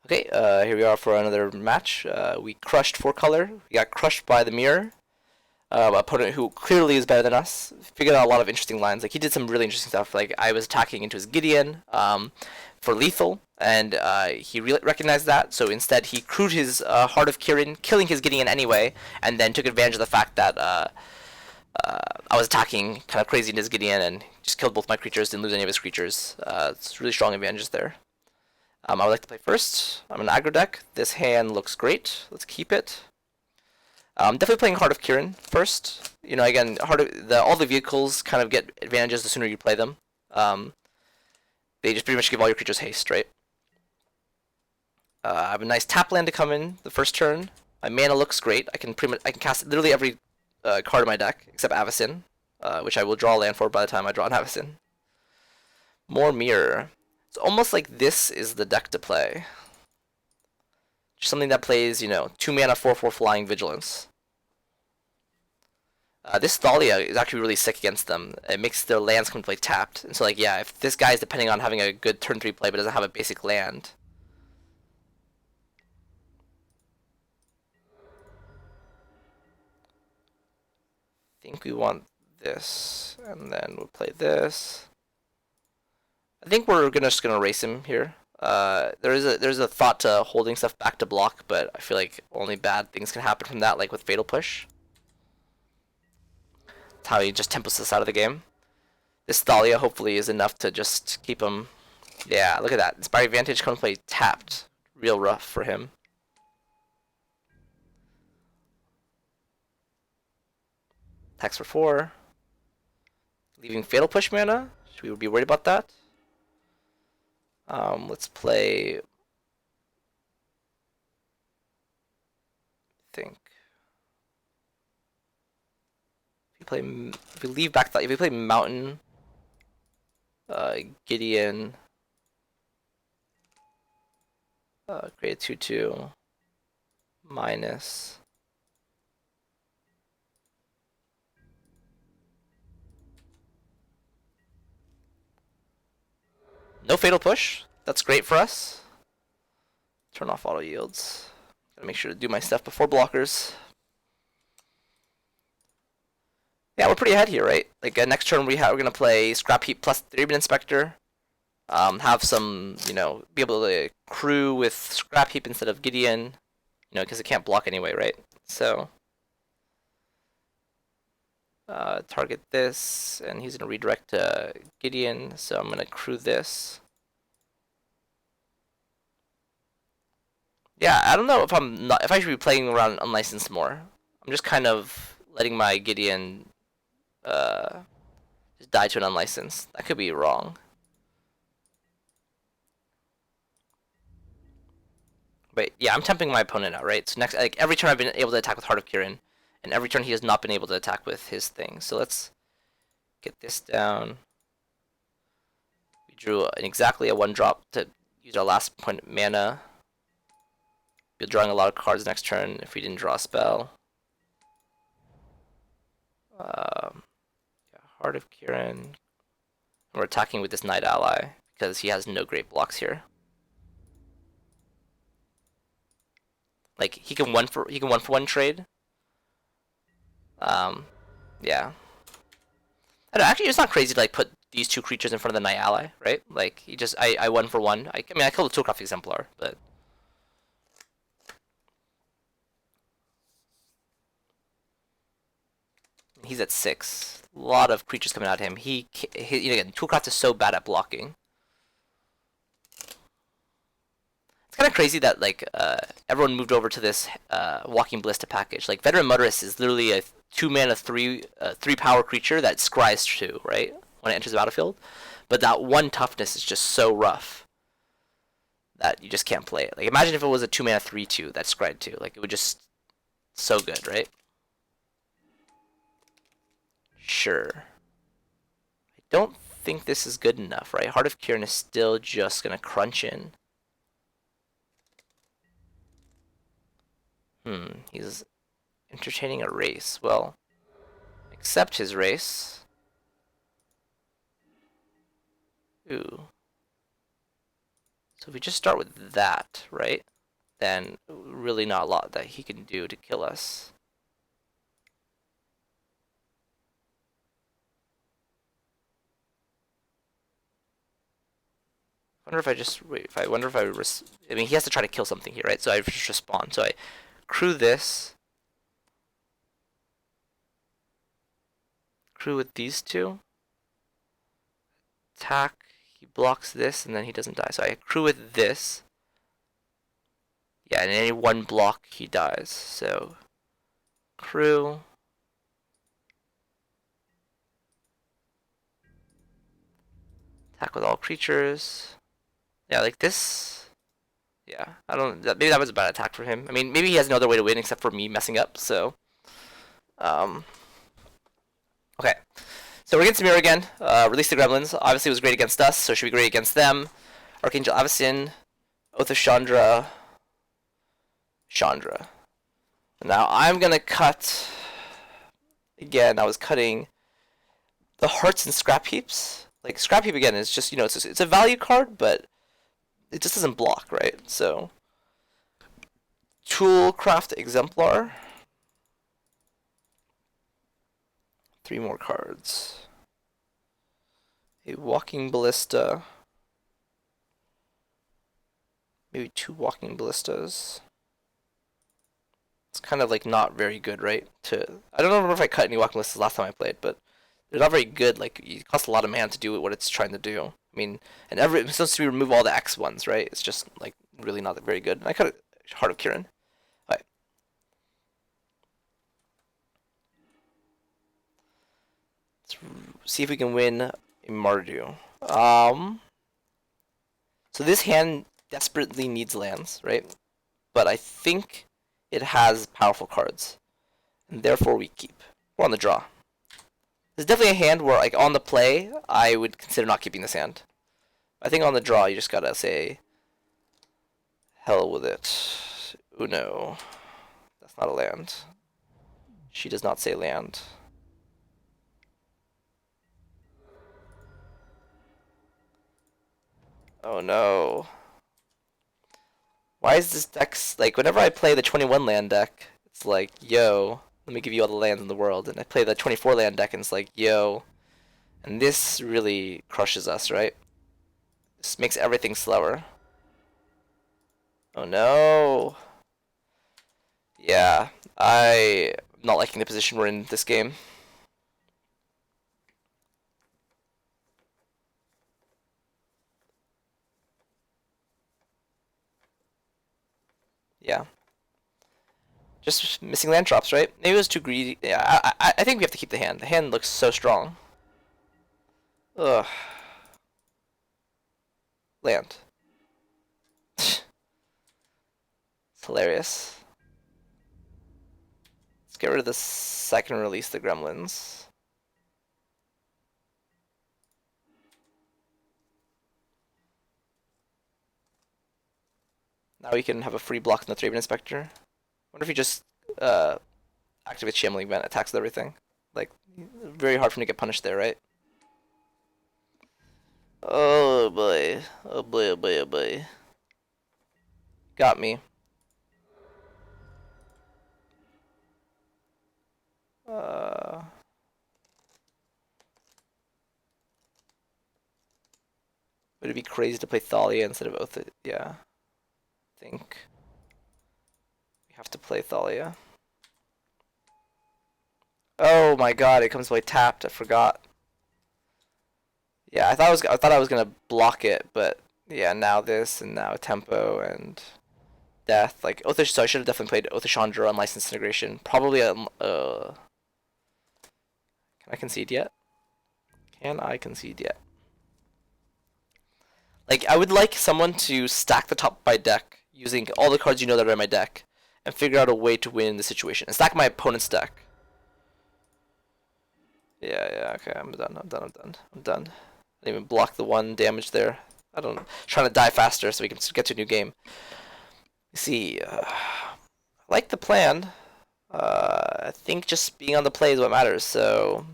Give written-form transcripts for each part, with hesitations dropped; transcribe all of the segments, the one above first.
Okay, here we are for another match. We crushed 4-color. We got crushed by the mirror. Opponent who clearly is better than us. Figured out a lot of interesting lines. Like, he did some really interesting stuff. Like, I was attacking into his Gideon for lethal, and he recognized that. So instead, he crewed his Heart of Kirin, killing his Gideon anyway, and then took advantage of the fact that I was attacking kind of crazy into his Gideon and just killed both my creatures, didn't lose any of his creatures. It's really strong advantages there. I would like to play first. I'm an aggro deck. This hand looks great. Let's keep it. Definitely playing Heart of Kirin first. You know, again, all the vehicles kind of get advantages the sooner you play them. They just pretty much give all your creatures haste, right? I have a nice tap land to come in the first turn. My mana looks great. I can cast literally every card in my deck except Avacyn, which I will draw a land for by the time I draw an Avacyn. More mirror. It's almost like this is the deck to play. Just something that plays, you know, 2 mana 4/4 flying vigilance. This Thalia is actually really sick against them. It makes their lands come to play tapped. And so, like, yeah, if this guy is depending on having a good turn 3 play but doesn't have a basic land. I think we want this, and then we'll play this. I think we're just gonna race him here. There's a thought to holding stuff back to block, but I feel like only bad things can happen from that, like with Fatal Push. That's how he just tempos us out of the game. This Thalia hopefully is enough to just keep him. Yeah, look at that. Inspiring Vantage come play tapped. Real rough for him. Attacks for 4. Leaving Fatal Push mana. Should we be worried about that? Let's play. I think if we leave back, if we play Mountain, Gideon, create a 2/2 minus. No Fatal Push. That's great for us. Turn off auto yields. Gotta make sure to do my stuff before blockers. Yeah, we're pretty ahead here, right? Like next turn we're gonna play Scrap Heap plus 3-man Inspector. Have some, you know, be able to crew with Scrap Heap instead of Gideon, you know, because it can't block anyway, right? So target this, and he's gonna redirect to Gideon. So I'm gonna crew this. Yeah, I don't know if I should be playing around unlicensed more. I'm just kind of letting my Gideon just die to an unlicensed. That could be wrong. But yeah, I'm temping my opponent out, right? So next, like every turn I've been able to attack with Heart of Kirin, and every turn he has not been able to attack with his thing. So let's get this down. We drew exactly a 1-drop to use our last point of mana. We'll be drawing a lot of cards next turn if we didn't draw a spell. Yeah, Heart of Kirin. We're attacking with this Knight Ally because he has no great blocks here. Like he can 1-for-1 trade. Yeah. I don't know, actually, it's not crazy to like put these 2 creatures in front of the Knight Ally, right? Like he just I 1-for-1. I mean I killed a Toolcraft Exemplar, but he's at 6. A lot of creatures coming out of him. You know, again, Toolcraft is so bad at blocking. It's kind of crazy that like everyone moved over to this Walking Ballista package. Like Veteran Motorist is literally a 2 mana 3 power creature that scries 2, right? When it enters the battlefield. But that 1 toughness is just so rough that you just can't play it. Like imagine if it was a 2 mana 3/2 that scried 2. Like it would just so good, right? Sure. I don't think this is good enough, right? Heart of Kirin is still just gonna crunch in. He's entertaining a race. Well, accept his race. Ooh. So if we just start with that, right? Then really not a lot that he can do to kill us. I wonder if I just wait. If I wonder if I mean, he has to try to kill something here, right? So I just respond. So I crew this. Crew with these two. Attack. He blocks this, and then he doesn't die. So I crew with this. Yeah, and any one block he dies. So crew. Attack with all creatures. Yeah, like this. Yeah, I don't. Maybe that was a bad attack for him. I mean, maybe he has no other way to win except for me messing up. So, okay. So we're against Mirror again. Release the Gremlins. Obviously, it was great against us, so it should be great against them. Archangel Avacyn, Oath of Chandra. Now I'm gonna cut. Again, I was cutting the hearts and scrap heaps. Like scrap heap again is just it's a value card, but it just doesn't block, right? So Toolcraft Exemplar. 3 more cards. A Walking Ballista. Maybe 2 Walking Ballistas. It's kind of like not very good, right? I don't remember if I cut any Walking Ballistas last time I played, but they're not very good. Like, it costs a lot of mana to do what it's trying to do. I mean, and it's supposed to be remove all the X ones, right? It's just like really not very good. And I cut Heart of Kirin. All right. Let's see if we can win a Mardu. So this hand desperately needs lands, right? But I think it has powerful cards, and therefore we keep. We're on the draw. There's definitely a hand where, like, on the play, I would consider not keeping this hand. I think on the draw, you just gotta say, hell with it. Uno. That's not a land. She does not say land. Oh no. Why is this deck, like, whenever I play the 21 land deck, it's like, yo, let me give you all the lands in the world. And I play the 24 land deck, and it's like, yo. And this really crushes us, right? This makes everything slower. Oh no. Yeah, I'm not liking the position we're in this game. Yeah. Just missing land drops, right? Maybe it was too greedy. Yeah, I think we have to keep the hand. The hand looks so strong. Ugh. Land. It's hilarious. Let's get rid of the second release, the Gremlins. Now we can have a free block in the Thraben Inspector. Wonder if he just activates Shambling Vent, attacks with everything. Like, very hard for him to get punished there, right? Oh boy. Oh boy, oh boy, oh boy. Got me. Would it be crazy to play Thalia instead of Oath? Yeah. I think we have to play Thalia. Oh my god, it comes away tapped. I forgot. Yeah, I thought I was gonna block it, but yeah, now this and now tempo and death. Like so I should have definitely played Oath of Chandra on Licensed Integration. Probably can I concede yet? Can I concede yet? Like, I would like someone to stack the top of my deck using all the cards that are in my deck and figure out a way to win the situation. And stack my opponent's deck. Yeah, okay, I'm done. I didn't even block the 1 damage there. Trying to die faster so we can get to a new game. You see, I like the plan. I think just being on the play is what matters, so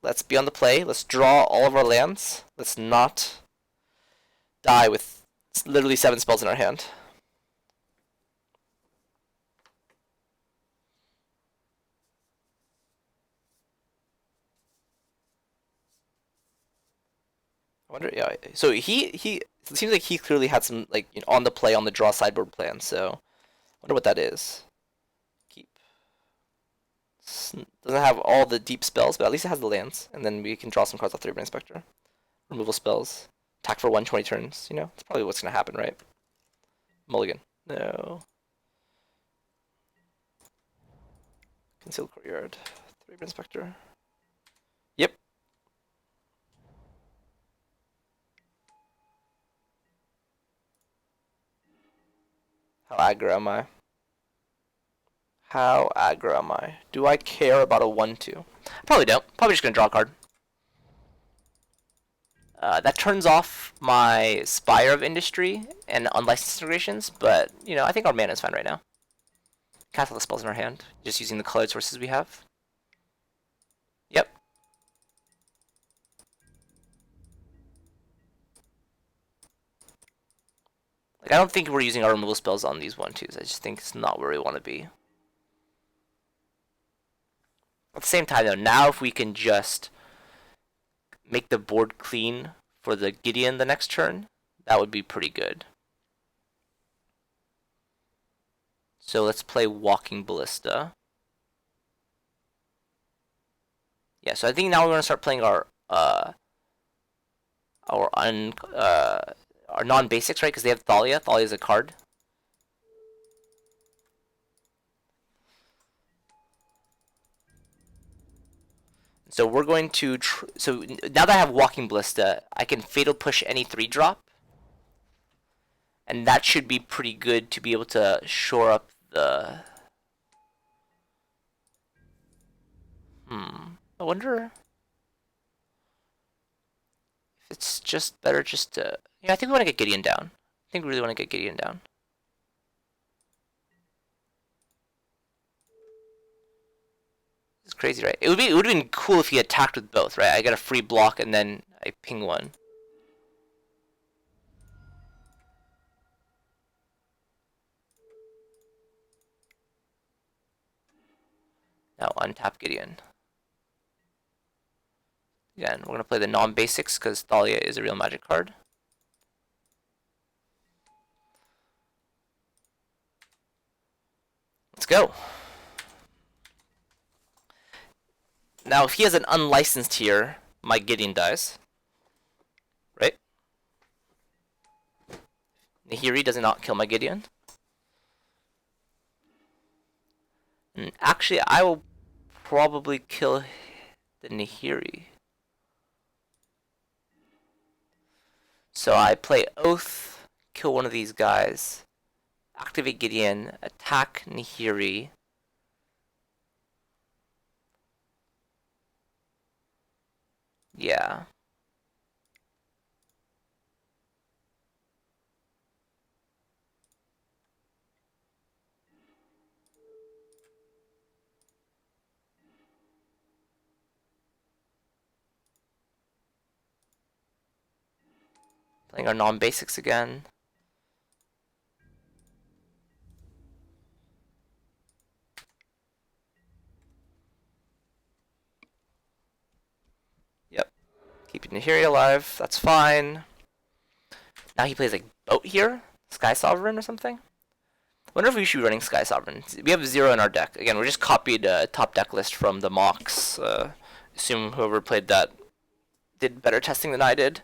let's be on the play. Let's draw all of our lands. Let's not die with It's literally 7 spells in our hand. I wonder, yeah. So he it seems like he clearly had some like on the play on the draw sideboard plan. So I wonder what that is. Keep doesn't have all the deep spells, but at least it has the lands, and then we can draw some cards off 3-Brain Spectre. Removal spells, attack for 120 turns. You know, that's probably what's gonna happen, right? Mulligan. No. Concealed Courtyard. 3-Brain Spectre. Yep. How aggro am I? How aggro am I? Do I care about a 1-2? I probably don't. Probably just gonna draw a card. That turns off my Spire of Industry and unlicensed integrations, but you know I think our mana is fine right now. Cast all the spells in our hand, just using the colored sources we have. Yep. Like I don't think we're using our removal spells on these 1-2s. I just think it's not where we want to be. At the same time, though, now if we can just make the board clean for the Gideon the next turn, that would be pretty good. So let's play Walking Ballista. Yeah, so I think now we're gonna start playing our non-basics, right? Because they have Thalia. Thalia is a card. So we're going to so now that I have Walking Ballista, I can Fatal Push any 3-drop, and that should be pretty good to be able to shore up the. I wonder if it's just better just to. Yeah, I think we want to get Gideon down. I think we really want to get Gideon down. It's crazy, right? It would have been cool if he attacked with both, right? I got a free block and then I ping one. Now untap Gideon. Again, we're gonna play the non-basics because Thalia is a real Magic card. Let's go. Now, if he has an unlicensed here, my Gideon dies. Right? Nahiri does not kill my Gideon. And actually, I will probably kill the Nahiri. So I play Oath, kill one of these guys, activate Gideon, attack Nahiri. Yeah. Playing our non-basics again. Yep. Keeping Nahiri alive, that's fine. Now he plays like Boat here? Sky Sovereign or something? Wonder if we should be running Sky Sovereign. We have 0 in our deck. Again, we just copied a top deck list from the mocks. Assume whoever played that did better testing than I did.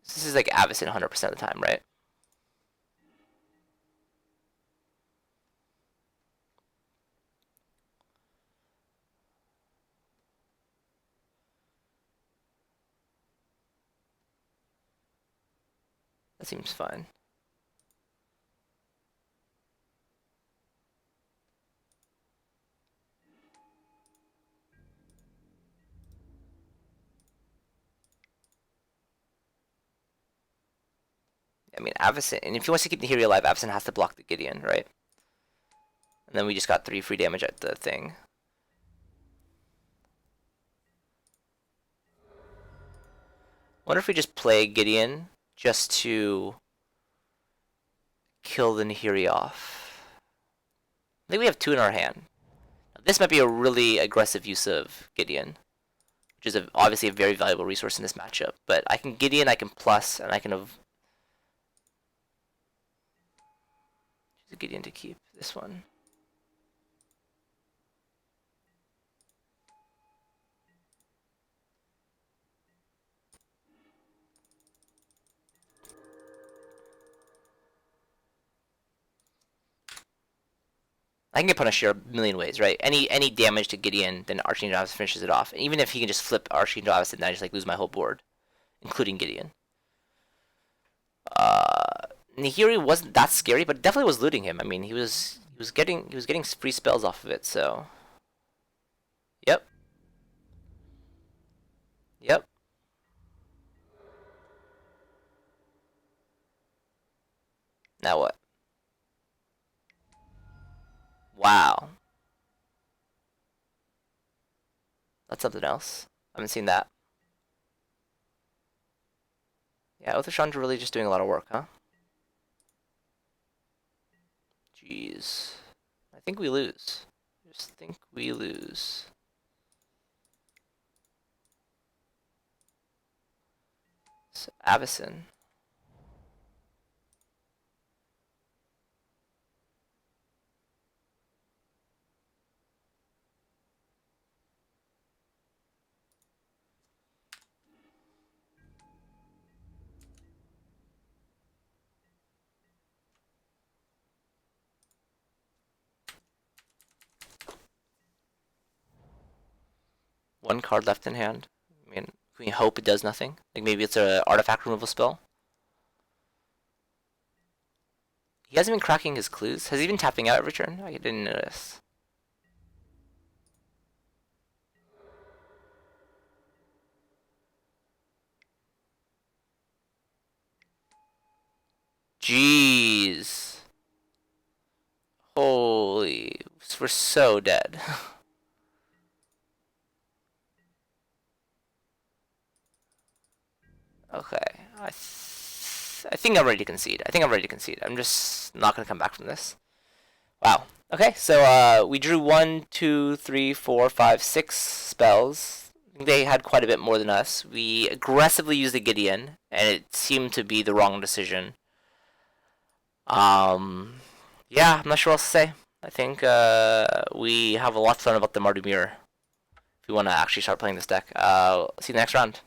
This is like Avacyn 100% of the time, right? That seems fine. I mean, Avacyn, and if he wants to keep the hero alive, Avacyn has to block the Gideon, right? And then we just got 3 free damage at the thing. wonder if we just play Gideon just to kill the Nahiri off. I think we have 2 in our hand. This might be a really aggressive use of Gideon, which is obviously a very valuable resource in this matchup. But I can Gideon, I can plus, and I can choose a Gideon to keep this one. I can get punished here a million ways, right? Any damage to Gideon, then Archangel Avis finishes it off. And even if he can just flip Archangel Avis, then I just like lose my whole board, including Gideon. Nahiri wasn't that scary, but it definitely was looting him. I mean, he was getting free spells off of it. So, yep. Now what? Wow, that's something else. I haven't seen that. Yeah, Othashandra really just doing a lot of work, huh? Jeez. I think we lose. Just think we lose. So, Avison. One card left in hand. I mean, can we hope it does nothing? Like maybe it's an artifact removal spell? He hasn't been cracking his clues. Has he been tapping out every turn? I didn't notice. Jeez. Holy. We're so dead. Okay. I think I'm ready to concede. I'm just not going to come back from this. Wow. Okay, so we drew 1, 2, 3, 4, 5, 6 spells. They had quite a bit more than us. We aggressively used the Gideon, and it seemed to be the wrong decision. Yeah, I'm not sure what else to say. I think we have a lot to learn about the Mardu mirror if we want to actually start playing this deck. See you next round.